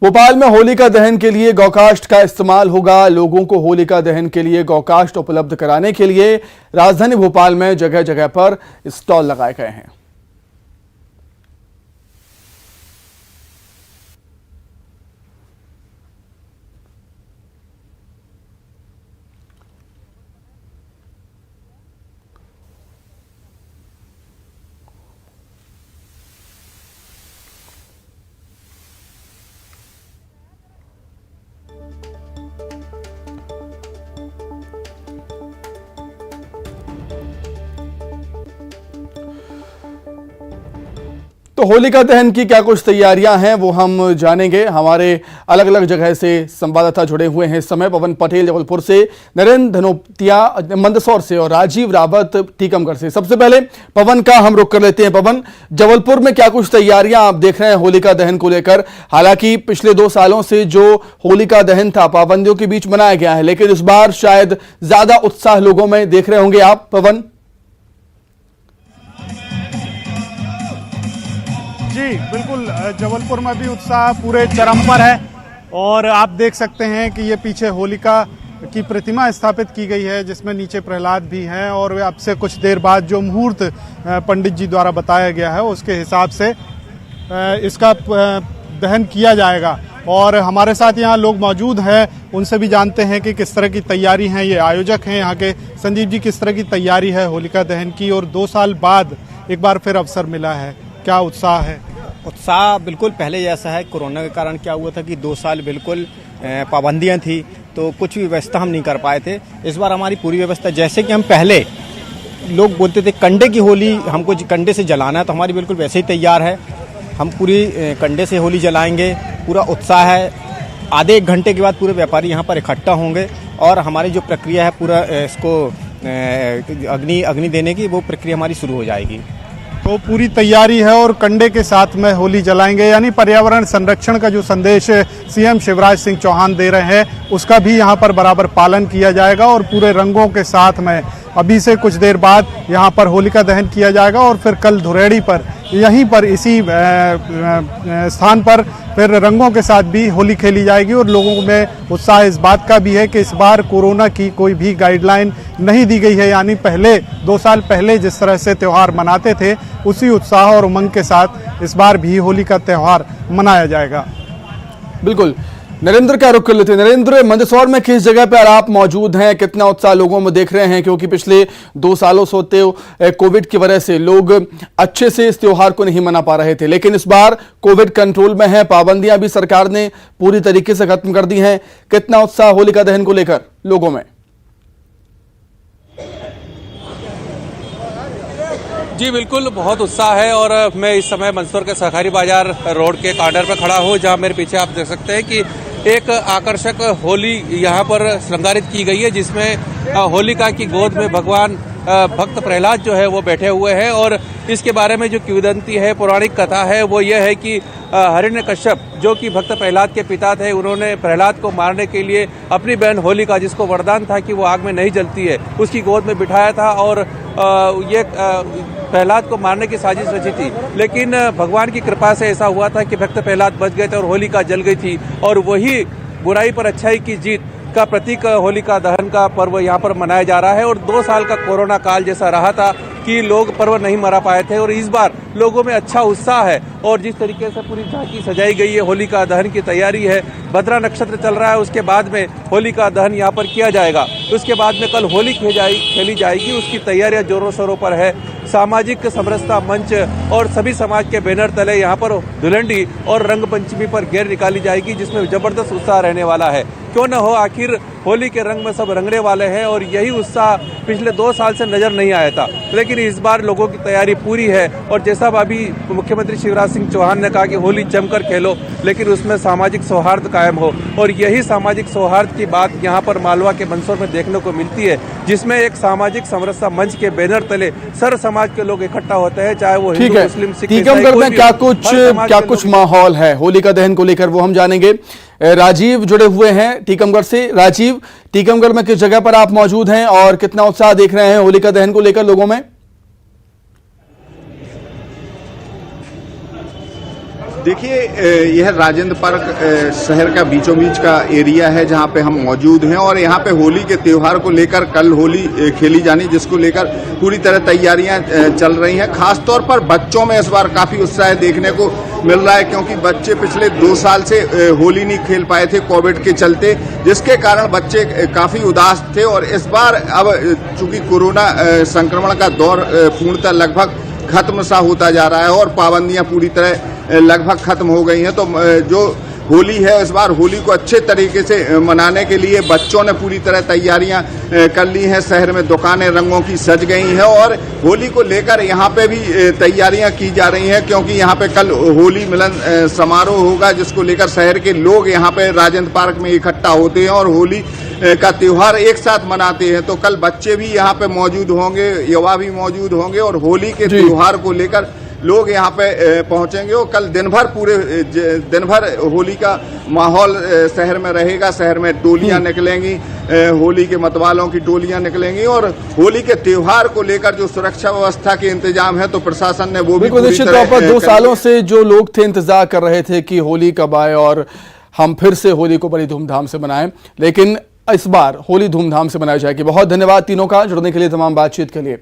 भोपाल में होलिका दहन के लिए गौकाष्ठ का इस्तेमाल होगा। लोगों को होलिका दहन के लिए गौकाष्ठ उपलब्ध कराने के लिए राजधानी भोपाल में जगह जगह पर स्टॉल लगाए गए हैं। तो होलिका दहन की क्या कुछ तैयारियां हैं वो हम जानेंगे। हमारे अलग अलग जगह से संवाददाता जुड़े हुए हैं इस समय। पवन पटेल जबलपुर से, नरेंद्र धनोतिया मंदसौर से और राजीव रावत टीकमगढ़ से। सबसे पहले पवन का हम रुख कर लेते हैं। पवन, जबलपुर में क्या कुछ तैयारियां आप देख रहे हैं होलिका दहन को लेकर? हालांकि पिछले 2 सालों से जो होलिका दहन था पाबंदियों के बीच मनाया गया है, लेकिन इस बार शायद ज्यादा उत्साह लोगों में देख रहे होंगे आप, पवन। जी बिल्कुल, जबलपुर में भी उत्साह पूरे चरम पर है और आप देख सकते हैं कि ये पीछे होलिका की प्रतिमा स्थापित की गई है जिसमें नीचे प्रहलाद भी हैं और अब से कुछ देर बाद जो मुहूर्त पंडित जी द्वारा बताया गया है उसके हिसाब से इसका दहन किया जाएगा। और हमारे साथ यहाँ लोग मौजूद हैं, उनसे भी जानते हैं कि किस तरह की तैयारी है। ये आयोजक हैं यहाँ के, संजीव जी, किस तरह की तैयारी है होलिका दहन की और 2 साल बाद एक बार फिर अवसर मिला है, क्या उत्साह है? उत्साह बिल्कुल पहले जैसा है। कोरोना के कारण क्या हुआ था कि 2 साल बिल्कुल पाबंदियां थी तो कुछ भी व्यवस्था हम नहीं कर पाए थे। इस बार हमारी पूरी व्यवस्था, जैसे कि हम पहले लोग बोलते थे कंडे की होली हमको कंडे से जलाना है, तो हमारी बिल्कुल वैसे ही तैयार है। हम पूरी कंडे से होली जलाएंगे, पूरा उत्साह है। आधे 1 घंटे के बाद पूरे व्यापारी यहाँ पर इकट्ठा होंगे और हमारी जो प्रक्रिया है पूरा इसको अग्नि देने की, वो प्रक्रिया हमारी शुरू हो जाएगी। तो पूरी तैयारी है और कंडे के साथ में होली जलाएंगे, यानी पर्यावरण संरक्षण का जो संदेश सीएम शिवराज सिंह चौहान दे रहे हैं उसका भी यहाँ पर बराबर पालन किया जाएगा और पूरे रंगों के साथ में अभी से कुछ देर बाद यहाँ पर होलिका दहन किया जाएगा और फिर कल धुरेड़ी पर यहीं पर इसी स्थान पर फिर रंगों के साथ भी होली खेली जाएगी। और लोगों में उत्साह इस बात का भी है कि इस बार कोरोना की कोई भी गाइडलाइन नहीं दी गई है, यानी पहले 2 साल पहले जिस तरह से त्यौहार मनाते थे उसी उत्साह और उमंग के साथ इस बार भी होली का त्यौहार मनाया जाएगा। बिल्कुल, नरेंद्र का रुख कर लेते हैं। नरेंद्र, मंदसौर में किस जगह पर आप मौजूद हैं? कितना उत्साह लोगों में देख रहे हैं? क्योंकि पिछले 2 सालों से होते कोविड की वजह से लोग अच्छे से इस त्योहार को नहीं मना पा रहे थे, लेकिन इस बार कोविड कंट्रोल में है, पाबंदियां भी सरकार ने पूरी तरीके से खत्म कर दी हैं। कितना उत्साह होलिका दहन को लेकर लोगों में? जी बिल्कुल, बहुत उत्साह है। और मैं इस समय मंदसौर के सहकारी बाजार रोड के कॉर्नर पर खड़ा हूँ, जहाँ मेरे पीछे आप देख सकते हैं कि एक आकर्षक होली यहाँ पर श्रृंगारित की गई है, जिसमें होलिका की गोद में भगवान भक्त प्रहलाद जो है वो बैठे हुए हैं। और इसके बारे में जो किंवदंती है, पौराणिक कथा है, वो ये है कि हिरण्यकश्यप जो कि भक्त प्रहलाद के पिता थे, उन्होंने प्रहलाद को मारने के लिए अपनी बहन होलिका, जिसको वरदान था कि वो आग में नहीं जलती है, उसकी गोद में बिठाया था और ये प्रहलाद को मारने की साजिश रची थी। लेकिन भगवान की कृपा से ऐसा हुआ था कि भक्त प्रहलाद बच गए थे और होलिका जल गई थी। और वही बुराई पर अच्छाई की जीत का प्रतीक होलिका दहन का पर्व यहाँ पर मनाया जा रहा है। और 2 साल का कोरोना काल जैसा रहा था कि लोग पर्व नहीं मना पाए थे, और इस बार लोगों में अच्छा उत्साह है। और जिस तरीके से पूरी झांकी सजाई गई है, होलिका दहन की तैयारी है। भद्रा नक्षत्र चल रहा है, उसके बाद में होलिका दहन यहाँ पर किया जाएगा। उसके बाद में कल होली खेली जाएगी, उसकी तैयारियां जोरों शोरों पर है। सामाजिक समरसता मंच और सभी समाज के बैनर तले यहाँ पर धुलंडी और रंग पंचमी पर गेर निकाली जाएगी, जिसमें जबरदस्त उत्साह रहने वाला है। क्यों न हो, आखिर होली के रंग में सब रंगने वाले हैं और यही उत्साह पिछले 2 साल से नजर नहीं आया था। लेकिन इस बार लोगों की तैयारी पूरी है। और जैसा अभी मुख्यमंत्री शिवराज सिंह चौहान ने कहा कि होली जमकर खेलो, लेकिन उसमें सामाजिक सौहार्द कायम हो। और यही सामाजिक सौहार्द की बात यहाँ पर मालवा के मंदसौर में देखने को मिलती है, जिसमें एक सामाजिक समरसता मंच के बैनर तले सर समाज के लोग इकट्ठा होते हैं, चाहे वो हिंदू, मुस्लिम, सिख, टीकमगढ़ में क्या कुछ माहौल है होलिका दहन को लेकर, वो हम जानेंगे। राजीव जुड़े हुए हैं टीकमगढ़ से। राजीव, टीकमगढ़ में किस जगह पर आप मौजूद हैं और कितना उत्साह देख रहे हैं होलिका दहन को लेकर लोगों में? देखिए यह राजेंद्र पार्क शहर का बीचों बीच का एरिया है जहां पे हम मौजूद हैं और यहां पे होली के त्योहार को लेकर कल होली खेली जानी, जिसको लेकर पूरी तरह तैयारियां चल रही हैं। खास तौर पर बच्चों में इस बार काफी उत्साह देखने को मिल रहा है, क्योंकि बच्चे पिछले 2 साल से होली नहीं खेल पाए थे कोविड के चलते, जिसके कारण बच्चे काफी उदास थे। और इस बार अब चूंकि कोरोना संक्रमण का दौर पूर्णतः लगभग खत्म सा होता जा रहा है और पाबंदियां पूरी तरह लगभग खत्म हो गई हैं, तो जो होली है इस बार होली को अच्छे तरीके से मनाने के लिए बच्चों ने पूरी तरह तैयारियां कर ली हैं। शहर में दुकानें रंगों की सज गई हैं और होली को लेकर यहां पे भी तैयारियां की जा रही हैं, क्योंकि यहां पे कल होली मिलन समारोह होगा, जिसको लेकर शहर के लोग यहां पे राजेंद्र पार्क में इकट्ठा होते हैं और होली का त्योहार एक साथ मनाते हैं। तो कल बच्चे भी यहाँ पे मौजूद होंगे, युवा भी मौजूद होंगे और होली के त्योहार को लेकर लोग यहाँ पे पहुंचेंगे और कल दिन भर होली का माहौल शहर में रहेगा। शहर में टोलियां निकलेंगी, होली के मतवालों की टोलियां निकलेंगी और होली के त्योहार को लेकर जो सुरक्षा व्यवस्था के इंतजाम है तो प्रशासन ने वो भी निश्चित तौर पर 2 सालों से जो लोग थे इंतजार कर रहे थे कि होली कब आए और हम फिर से होली को बड़ी धूमधाम से मनाएं, लेकिन इस बार होली धूमधाम से मनाई जाएगी। बहुत धन्यवाद तीनों का जुड़ने के लिए, तमाम बातचीत के लिए।